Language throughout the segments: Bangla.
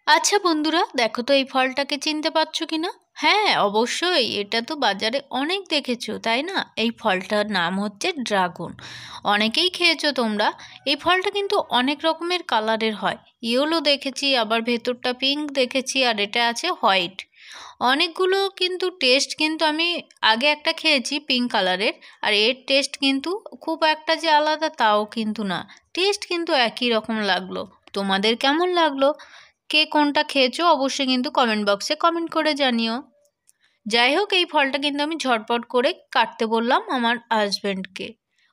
আচ্ছা বন্ধুরা, দেখো তো এই ফলটাকে চিনতে পারছো কিনা। হ্যাঁ, অবশ্যই এটা তো বাজারে অনেক দেখেছো, তাই না? এই ফলটার নাম হচ্ছে ড্রাগন। অনেকেই খেয়েছো তোমরা। এই ফলটা কিন্তু অনেক রকমের কালারের হয়। ইয়েলো দেখেছি, আবার ভেতরটা পিঙ্ক দেখেছি, আর এটা আছে হোয়াইট। অনেকগুলো কিন্তু টেস্ট কিন্তু আমি আগে একটা খেয়েছি পিঙ্ক কালারের, আর এর টেস্ট কিন্তু খুব একটা যে আলাদা তাও কিন্তু না। টেস্ট কিন্তু একই রকম লাগলো। তোমাদের কেমন লাগলো? কে কোনটা খেয়েছো অবশ্যই কিন্তু কমেন্ট বক্সে কমেন্ট করে জানিও। যাই হোক, এই ফলটা কিন্তু আমি ঝটপট করে কাটতে বললাম আমার হাজবেন্ডকে।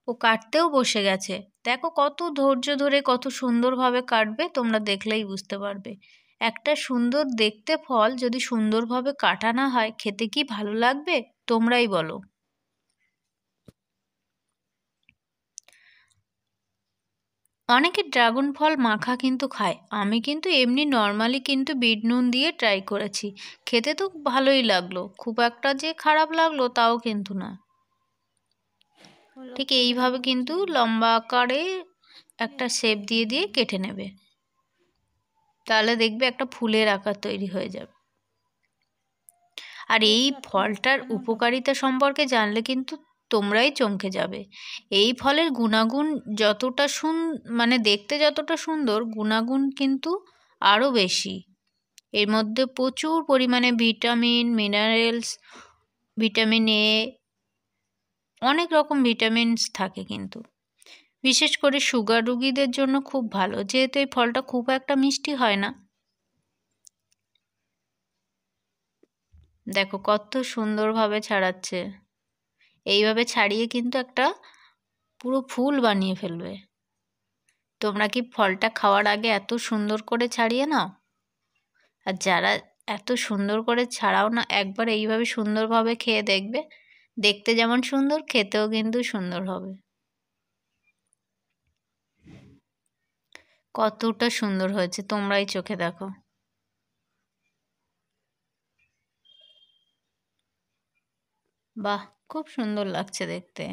ও কাটতেও বসে গেছে। দেখো কত ধৈর্য ধরে কত সুন্দরভাবে কাটবে, তোমরা দেখলেই বুঝতে পারবে। একটা সুন্দর দেখতে ফল যদি সুন্দরভাবে কাটা না হয়, খেতে কি ভালো লাগবে? তোমরাই বলো। অনেকে ড্রাগন ফল মাখা কিন্তু খায়, আমি কিন্তু এমনি নর্মালি কিন্তু বিট নুন দিয়ে ট্রাই করেছি। খেতে তো ভালোই লাগলো, খুব একটা যে খারাপ লাগলো তাও কিন্তু না। ঠিক এইভাবে কিন্তু লম্বা আকারে একটা শেপ দিয়ে দিয়ে কেটে নেবে, তাহলে দেখবে একটা ফুলের আকার তৈরি হয়ে যাবে। আর এই ফলটার উপকারিতা সম্পর্কে জানলে কিন্তু তোমরাই চমকে যাবে। এই ফলের গুণাগুণ যতটা মানে দেখতে যতটা সুন্দর, গুণাগুণ কিন্তু আরও বেশি। এর মধ্যে প্রচুর পরিমাণে ভিটামিন, মিনারেলস, ভিটামিন এ, অনেক রকম ভিটামিনস থাকে কিন্তু। বিশেষ করে সুগার রুগীদের জন্য খুব ভালো, যেহেতু এই ফলটা খুব একটা মিষ্টি হয় না। দেখো কত সুন্দরভাবে ছাড়াচ্ছে। এইভাবে ছাড়িয়ে কিন্তু একটা পুরো ফুল বানিয়ে ফেলবে। তোমরা কি ফলটা খাওয়ার আগে এত সুন্দর করে ছাড়িয়ে নাও? আর যারা এত সুন্দর করে ছাড়াও না, একবার এইভাবে সুন্দরভাবে খেয়ে দেখবে। দেখতে যেমন সুন্দর, খেতেও কিন্তু সুন্দর হবে। কতটা সুন্দর হয়েছে তোমরাই চোখে দেখো। বাহ, খুব সুন্দর লাগছে দেখতে।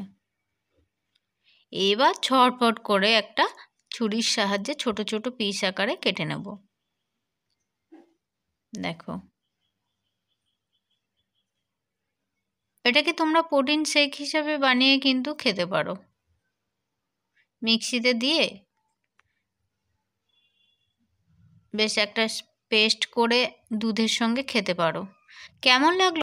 এবার ছটপট করে একটা ছুরির সাহায্যে ছোট ছোট পিস আকারে কেটে নেব। দেখো, এটাকে তোমরা প্রোটিন শেক হিসাবে বানিয়ে কিন্তু খেতে পারো। মিক্সিতে দিয়ে বেশ একটা পেস্ট করে দুধের সঙ্গে খেতে পারো। কেমন লাগলো?